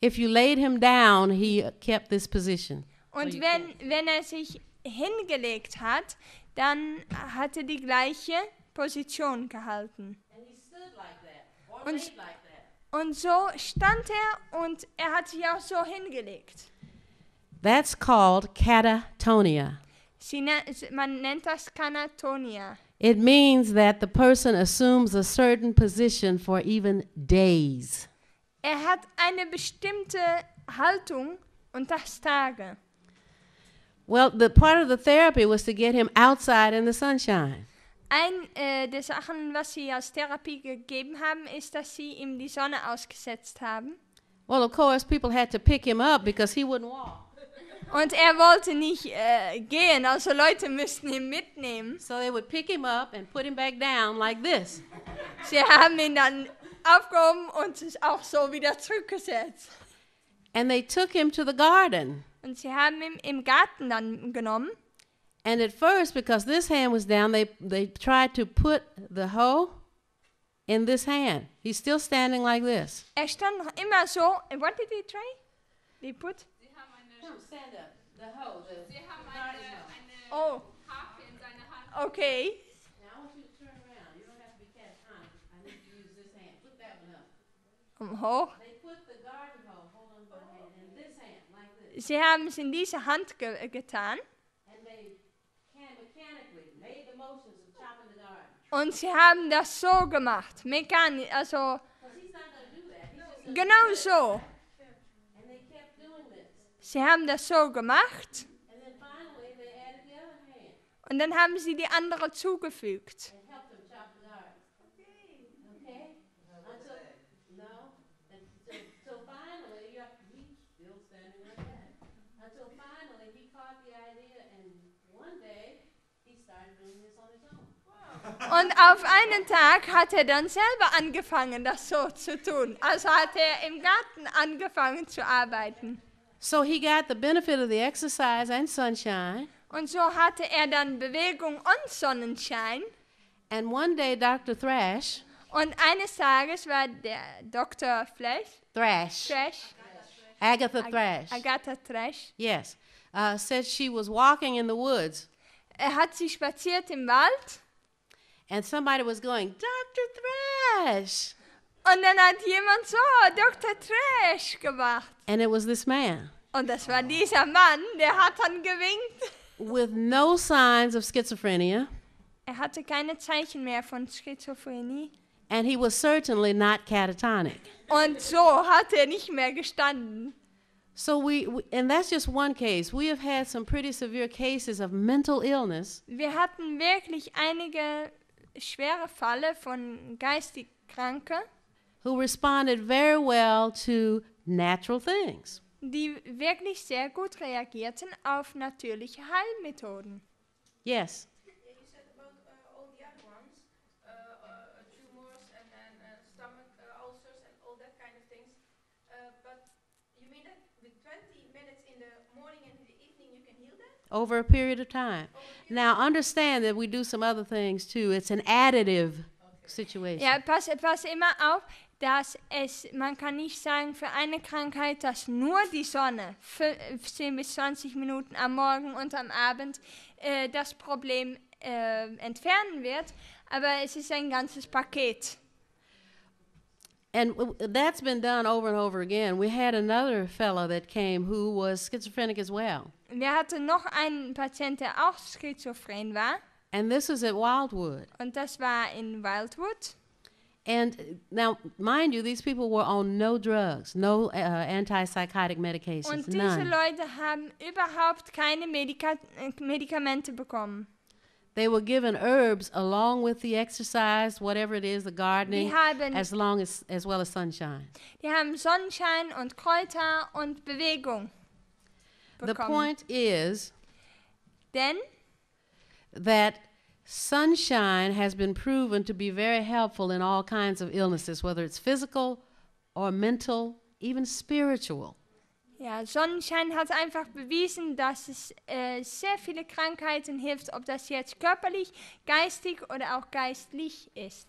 If you laid him down, he kept this position. Und you wenn sich hingelegt hat, dann hat die gleiche Position gehalten. And he stood like that, or Und- laid like that. Und so stand und hat sich auch so hingelegt. That's called catatonia. Man nennt das Kanatonia. It means that the person assumes a certain position for even days. Hat eine bestimmte Haltung und das Tage. Well, the part of the therapy was to get him outside in the sunshine. Der Sachen, was sie als Therapie gegeben haben, ist, dass sie ihm die Sonne ausgesetzt haben. Well, of course, people had to pick him up because he wouldn't walk. Und wollte nicht gehen, also Leute müssten ihn mitnehmen. So they would pick him up and put him back down like this. Sie haben ihn dann aufgehoben und es auch so wieder zurückgesetzt. And they took him to the garden. Und sie haben ihn im Garten dann genommen. And at first, because this hand was down, they tried to put the hoe in this hand. He's still standing like this. Stand noch immer so. What did he try? They put? Sie haben eine, No, stand up. The hoe. Sie haben eine Oh, Hake in seiner Hand. okay. Now I want you to turn around. You don't have to be catatonic. I need to use this hand. Put that one up. Hoch. They put the garden hoe, hold on to the hand, in this hand, like this. Sie haben es in diese Hand getan. And they mechanically made the motions of chopping the garden. Und sie haben das so gemacht. Mechanisch, also Because he's not going to do that. He's just genau so. and they kept doing this. Sie haben das so gemacht. And then finally they added the other hand Und dann haben sie die andere zugefügt. and helped him chop the garden. Okay? Until, no. Until finally, he's still standing like that. Until finally he caught the idea and one day he started doing this on his own. Und auf einen Tag hat dann selber angefangen, das so zu tun. Also hat im Garten angefangen zu arbeiten. So he got the benefit of the exercise and sunshine. Und so hatte dann Bewegung und Sonnenschein. And one day Dr. Thrash, Und eines Tages war der Dr. Thrash, Agatha Thrash, Agatha Thrash, yes, said she was walking in the woods hat sie spaziert im Wald. and somebody was going, Dr. Thrash. Und dann hat jemand so Dr. Thrash gemacht. And it was this man Und das war dieser Mann, der hat dann gewinkt. with no signs of schizophrenia. Hatte keine Zeichen mehr von Schizophrenie. And he was certainly not catatonic. Und so hat nicht mehr gestanden. So and that's just one case. We have had some pretty severe cases of mental illness Wir hatten wirklich einige schwere Fälle von geistig Kranken, who responded very well to natural things. die wirklich sehr gut reagierten auf natürliche Heilmethoden. Yes. Yeah, you said about all the other ones, tumors and then stomach ulcers and all that kind of things. But you mean that with 20 minutes in the morning and in the evening you can heal that? Over a period of time. Now understand that we do some other things too. It's an additive situation. Ja, pass immer auf, dass man kann nicht sagen für eine Krankheit, dass nur die Sonne 15 bis 20 Minuten am Morgen und am Abend das Problem entfernen wird, aber es ist ein ganzes Paket. And that's been done over and over again. We had another fellow that came who was schizophrenic as well. Wir hatten noch einen Patient, der auch schizophren war, And this was at Wildwood. und das war in Wildwood. And now, mind you, these people were on no drugs, no antipsychotic medications, Und diese none. Leute haben überhaupt keine Medikamente bekommen. They were given herbs along with the exercise, whatever it is, the gardening, Die haben, as well as sunshine. die haben Sonnenschein und Kräuter und Bewegung The bekommen. point is Denn that sunshine has been proven to be very helpful in all kinds of illnesses, whether it's physical or mental, even spiritual. Ja, Sonnenschein hat einfach bewiesen, dass es sehr viele Krankheiten hilft, ob das jetzt körperlich, geistig oder auch geistlich ist.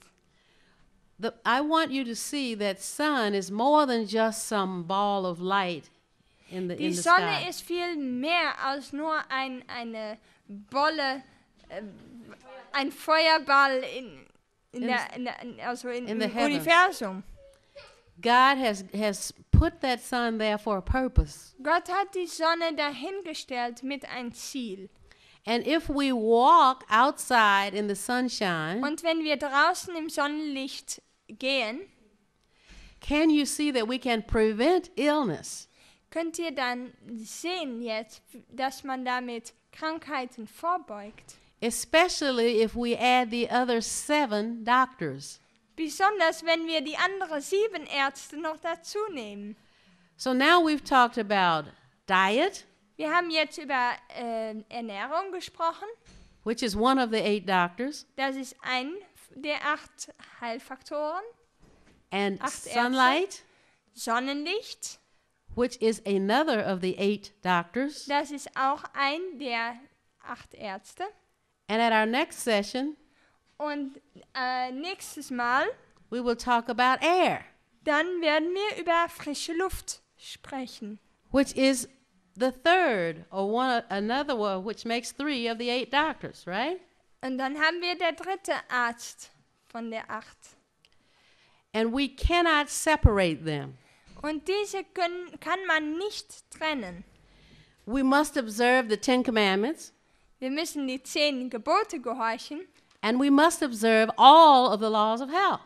I want you to see that sun is more than just some ball of light in the Die sky. Sonne ist viel mehr als nur eine Bolle, ein Feuerball In the im heavens. Universum. God has put that sun there for a purpose. Gott hat die Sonne dahingestellt mit einem Ziel. And if we walk outside in the sunshine, Und wenn wir draußen im Sonnenlicht gehen, can you see that we can prevent illness? könnt ihr dann sehen jetzt, dass man damit Krankheiten vorbeugt. Especially if we add the other 7 doctors. Besonders wenn wir die anderen 7 Ärzte noch dazu nehmen. So now we've talked about diet, Wir haben jetzt über Ernährung gesprochen. which is one of the 8 doctors, Das ist ein der 8 Heilfaktoren. and 8 Ärzte. sunlight, Sonnenlicht, which is another of the 8 doctors. das ist auch ein der 8 Ärzte. And at our next session, Und nächstes Mal, we will talk about air, dann werden wir über frische Luft sprechen. which is the third or another one, which makes 3 of the 8 doctors, right? Und dann haben wir der 3. Arzt von der 8. And we cannot separate them. Und diese kann man nicht trennen. We must observe the 10 commandments, Wir müssen die 10 Gebote gehorchen and we must observe all of the laws of health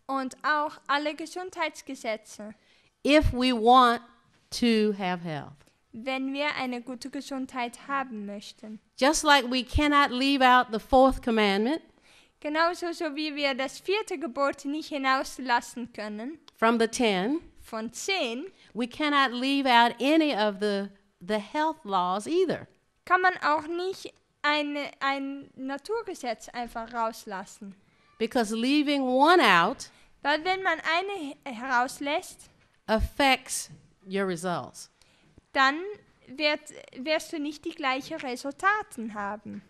und auch alle Gesundheitsgesetze, if we want to have health. wenn wir eine gute Gesundheit haben möchten. Just like we cannot leave out the 4th commandment Genauso so wie wir das 4. Gebot nicht hinauslassen können from the 10, von 10, we cannot leave out any of the health laws either. kann man auch nicht ein Naturgesetz einfach rauslassen. Because leaving one out Weil wenn man eine herauslässt, affects your results. dann wirst du nicht die gleichen Resultate haben.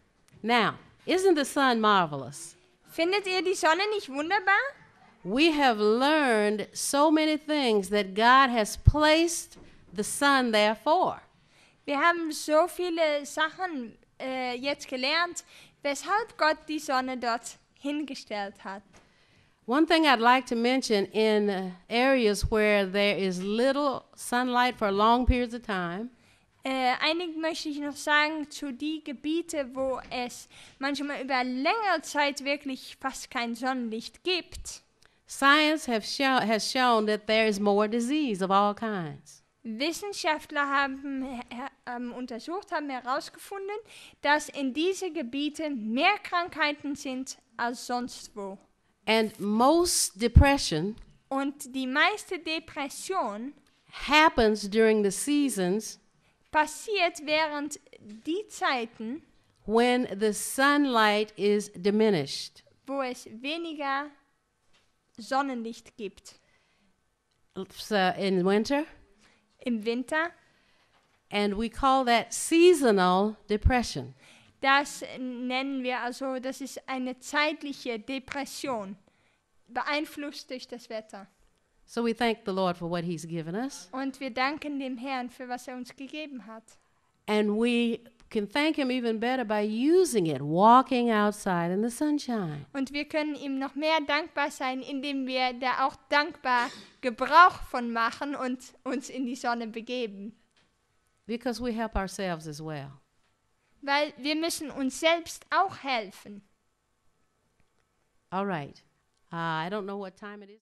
Now, isn't the sun marvelous? Findet ihr die Sonne nicht wunderbar? We have learned so many things that God has placed the sun there for. Wir haben so viele Sachen jetzt gelernt, weshalb Gott die Sonne dort hingestellt hat. One thing I'd like to mention in areas where there is little sunlight for long periods of time, Einig möchte ich noch sagen zu die Gebiete, wo es manchmal über längere Zeit wirklich fast kein Sonnenlicht gibt. science has shown that there is more disease of all kinds. Wissenschaftler haben untersucht, haben herausgefunden, dass in diese Gebiete mehr Krankheiten sind als sonst wo. And most depression Und die meiste Depression happens during the seasons passiert während die Zeiten, when the sunlight is diminished. wo es weniger Sonnenlicht gibt. So in winter, Im Winter, and we call that seasonal depression. das nennen wir also, das ist eine zeitliche Depression, beeinflusst durch das Wetter. So we thank the Lord for what He's given us, Und wir danken dem Herrn für was er uns gegeben hat. and we can thank Him even better by using it, walking outside in the sunshine. Und wir können ihm noch mehr dankbar sein, indem wir da auch dankbar Gebrauch von machen und uns in die Sonne begeben. Because we help ourselves as well. Weil wir müssen uns selbst auch helfen. All right. I don't know what time it is.